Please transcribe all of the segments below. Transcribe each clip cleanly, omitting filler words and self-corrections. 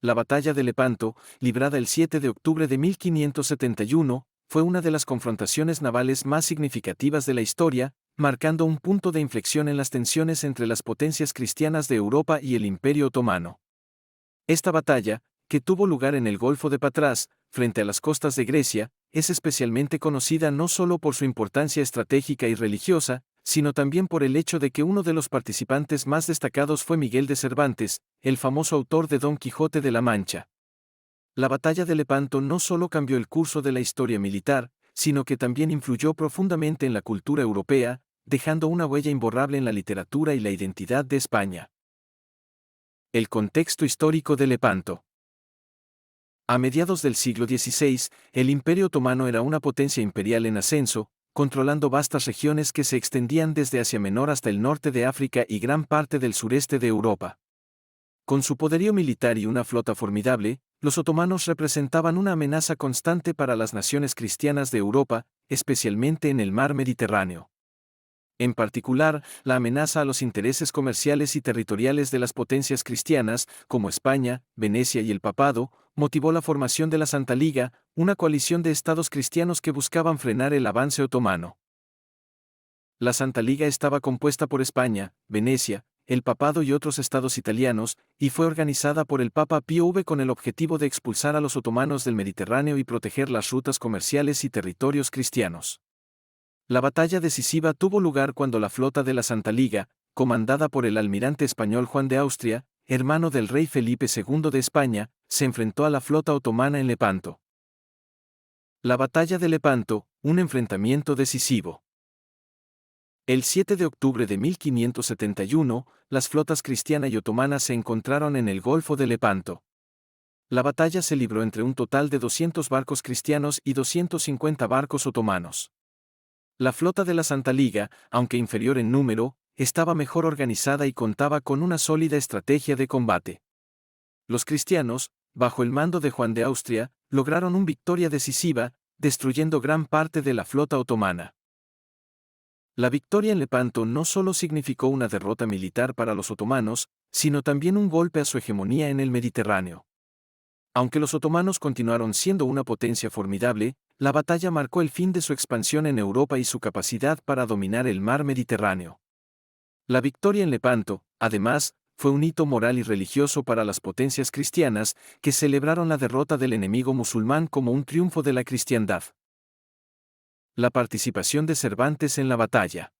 La batalla de Lepanto, librada el 7 de octubre de 1571, fue una de las confrontaciones navales más significativas de la historia, marcando un punto de inflexión en las tensiones entre las potencias cristianas de Europa y el Imperio Otomano. Esta batalla, que tuvo lugar en el Golfo de Patras, frente a las costas de Grecia, es especialmente conocida no solo por su importancia estratégica y religiosa, sino también por el hecho de que uno de los participantes más destacados fue Miguel de Cervantes, el famoso autor de Don Quijote de la Mancha. La batalla de Lepanto no solo cambió el curso de la historia militar, sino que también influyó profundamente en la cultura europea, dejando una huella imborrable en la literatura y la identidad de España. El contexto histórico de Lepanto. A mediados del siglo XVI, el Imperio Otomano era una potencia imperial en ascenso, controlando vastas regiones que se extendían desde Asia Menor hasta el norte de África y gran parte del sureste de Europa. Con su poderío militar y una flota formidable, los otomanos representaban una amenaza constante para las naciones cristianas de Europa, especialmente en el mar Mediterráneo. En particular, la amenaza a los intereses comerciales y territoriales de las potencias cristianas, como España, Venecia y el Papado, motivó la formación de la Santa Liga, una coalición de estados cristianos que buscaban frenar el avance otomano. La Santa Liga estaba compuesta por España, Venecia, el Papado y otros estados italianos, y fue organizada por el Papa Pío V con el objetivo de expulsar a los otomanos del Mediterráneo y proteger las rutas comerciales y territorios cristianos. La batalla decisiva tuvo lugar cuando la flota de la Santa Liga, comandada por el almirante español Juan de Austria, hermano del rey Felipe II de España, se enfrentó a la flota otomana en Lepanto. La batalla de Lepanto, un enfrentamiento decisivo. El 7 de octubre de 1571, las flotas cristiana y otomana se encontraron en el Golfo de Lepanto. La batalla se libró entre un total de 200 barcos cristianos y 250 barcos otomanos. La flota de la Santa Liga, aunque inferior en número, estaba mejor organizada y contaba con una sólida estrategia de combate. Los cristianos, bajo el mando de Juan de Austria, lograron una victoria decisiva, destruyendo gran parte de la flota otomana. La victoria en Lepanto no solo significó una derrota militar para los otomanos, sino también un golpe a su hegemonía en el Mediterráneo. Aunque los otomanos continuaron siendo una potencia formidable, la batalla marcó el fin de su expansión en Europa y su capacidad para dominar el mar Mediterráneo. La victoria en Lepanto, además, fue un hito moral y religioso para las potencias cristianas, que celebraron la derrota del enemigo musulmán como un triunfo de la cristiandad. La participación de Cervantes en la batalla.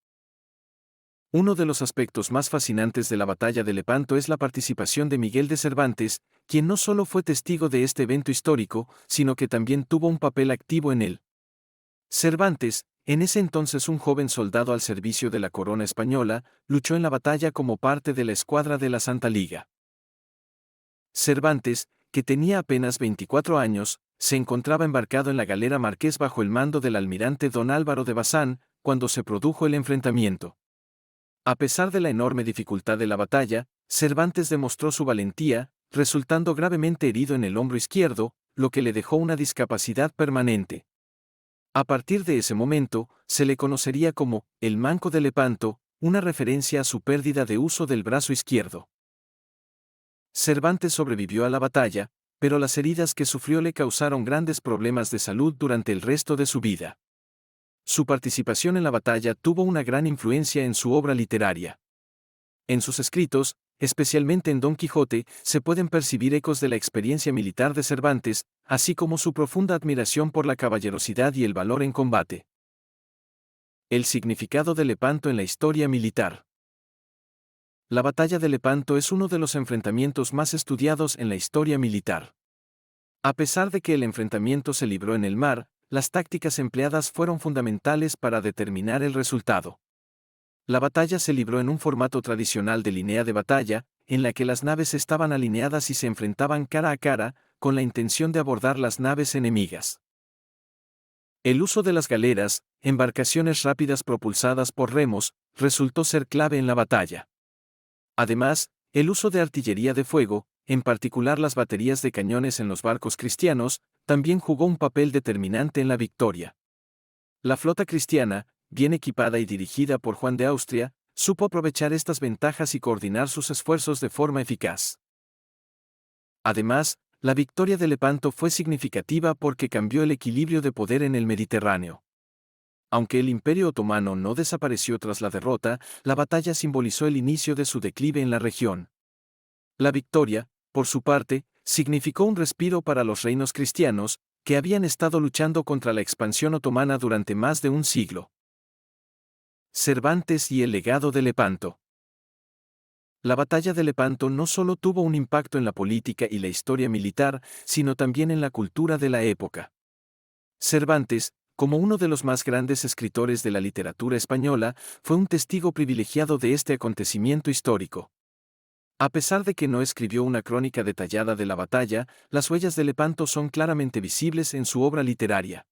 Uno de los aspectos más fascinantes de la batalla de Lepanto es la participación de Miguel de Cervantes, quien no solo fue testigo de este evento histórico, sino que también tuvo un papel activo en él. Cervantes, en ese entonces un joven soldado al servicio de la corona española, luchó en la batalla como parte de la escuadra de la Santa Liga. Cervantes, que tenía apenas 24 años, se encontraba embarcado en la galera Marqués bajo el mando del almirante don Álvaro de Bazán, cuando se produjo el enfrentamiento. A pesar de la enorme dificultad de la batalla, Cervantes demostró su valentía, resultando gravemente herido en el hombro izquierdo, lo que le dejó una discapacidad permanente. A partir de ese momento, se le conocería como el Manco de Lepanto, una referencia a su pérdida de uso del brazo izquierdo. Cervantes sobrevivió a la batalla, pero las heridas que sufrió le causaron grandes problemas de salud durante el resto de su vida. Su participación en la batalla tuvo una gran influencia en su obra literaria. En sus escritos, especialmente en Don Quijote, se pueden percibir ecos de la experiencia militar de Cervantes, así como su profunda admiración por la caballerosidad y el valor en combate. El significado de Lepanto en la historia militar. La batalla de Lepanto es uno de los enfrentamientos más estudiados en la historia militar. A pesar de que el enfrentamiento se libró en el mar, las tácticas empleadas fueron fundamentales para determinar el resultado. La batalla se libró en un formato tradicional de línea de batalla, en la que las naves estaban alineadas y se enfrentaban cara a cara, con la intención de abordar las naves enemigas. El uso de las galeras, embarcaciones rápidas propulsadas por remos, resultó ser clave en la batalla. Además, el uso de artillería de fuego, en particular las baterías de cañones en los barcos cristianos, también jugó un papel determinante en la victoria. La flota cristiana, bien equipada y dirigida por Juan de Austria, supo aprovechar estas ventajas y coordinar sus esfuerzos de forma eficaz. Además, la victoria de Lepanto fue significativa porque cambió el equilibrio de poder en el Mediterráneo. Aunque el Imperio Otomano no desapareció tras la derrota, la batalla simbolizó el inicio de su declive en la región. La victoria, por su parte, significó un respiro para los reinos cristianos, que habían estado luchando contra la expansión otomana durante más de un siglo. Cervantes y el legado de Lepanto. La batalla de Lepanto no solo tuvo un impacto en la política y la historia militar, sino también en la cultura de la época. Cervantes, como uno de los más grandes escritores de la literatura española, fue un testigo privilegiado de este acontecimiento histórico. A pesar de que no escribió una crónica detallada de la batalla, las huellas de Lepanto son claramente visibles en su obra literaria.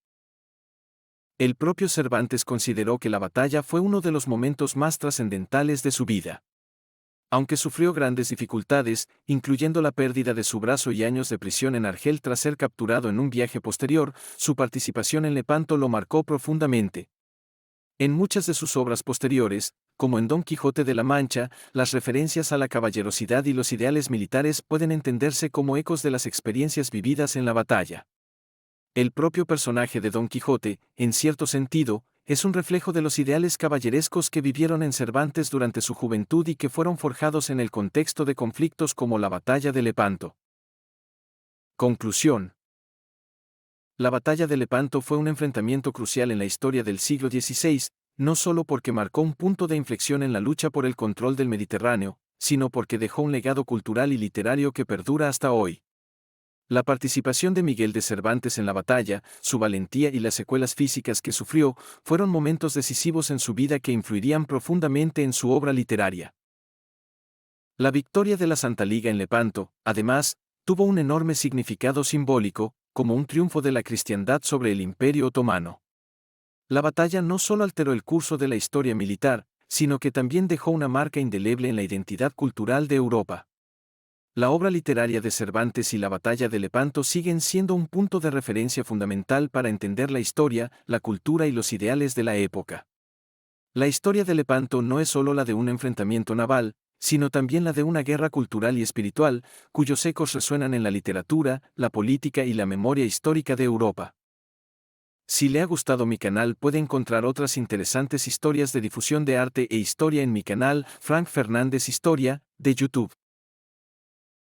El propio Cervantes consideró que la batalla fue uno de los momentos más trascendentales de su vida. Aunque sufrió grandes dificultades, incluyendo la pérdida de su brazo y años de prisión en Argel tras ser capturado en un viaje posterior, su participación en Lepanto lo marcó profundamente. En muchas de sus obras posteriores, como en Don Quijote de la Mancha, las referencias a la caballerosidad y los ideales militares pueden entenderse como ecos de las experiencias vividas en la batalla. El propio personaje de Don Quijote, en cierto sentido, es un reflejo de los ideales caballerescos que vivieron en Cervantes durante su juventud y que fueron forjados en el contexto de conflictos como la batalla de Lepanto. Conclusión. La batalla de Lepanto fue un enfrentamiento crucial en la historia del siglo XVI, no solo porque marcó un punto de inflexión en la lucha por el control del Mediterráneo, sino porque dejó un legado cultural y literario que perdura hasta hoy. La participación de Miguel de Cervantes en la batalla, su valentía y las secuelas físicas que sufrió, fueron momentos decisivos en su vida que influirían profundamente en su obra literaria. La victoria de la Santa Liga en Lepanto, además, tuvo un enorme significado simbólico, como un triunfo de la cristiandad sobre el Imperio Otomano. La batalla no solo alteró el curso de la historia militar, sino que también dejó una marca indeleble en la identidad cultural de Europa. La obra literaria de Cervantes y la batalla de Lepanto siguen siendo un punto de referencia fundamental para entender la historia, la cultura y los ideales de la época. La historia de Lepanto no es solo la de un enfrentamiento naval, sino también la de una guerra cultural y espiritual, cuyos ecos resuenan en la literatura, la política y la memoria histórica de Europa. Si le ha gustado mi canal puede encontrar otras interesantes historias de difusión de arte e historia en mi canal, Frank Fernández Historia, de YouTube.